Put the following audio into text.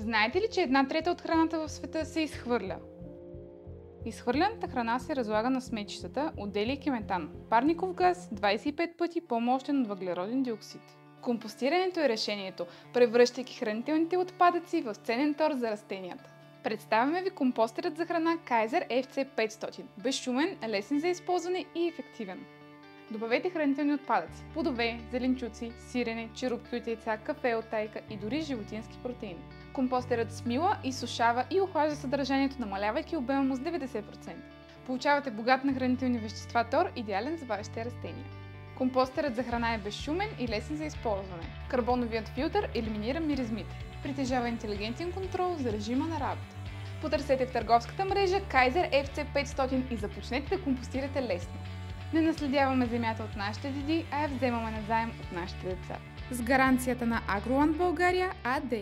Знаете ли, че 1/3 от храната в света се изхвърля? Изхвърляната храна се разлага на сметищата, отделяйки метан, парников газ 25 пъти по-мощен от въглероден диоксид. Компостирането е решението, превръщайки хранителните отпадъци в ценен тор за растенията. Представяме ви компостърът за храна Kaiser FC500. Безшумен, лесен за използване и ефективен. Добавете хранителни отпадъци – плодове, зеленчуци, сирене, черупки от яйца, кафе от тайка и дори животински протеини. Компостърът смила, изсушава и охлажда съдържанието, намалявайки обема му с 90%. Получавате богат на хранителни вещества тор, идеален за вашите растения. Компостърът за храна е безшумен и лесен за използване. Карбоновият филтър елиминира миризмите. Притежава интелигентен контрол за режима на работа. Потърсете в търговската мрежа Kaiser FC500 и започнете да компостирате лесно. Не наследяваме земята от нашите деди, а я вземаме назаем от нашите деца. С гаранцията на Агроланд България АД.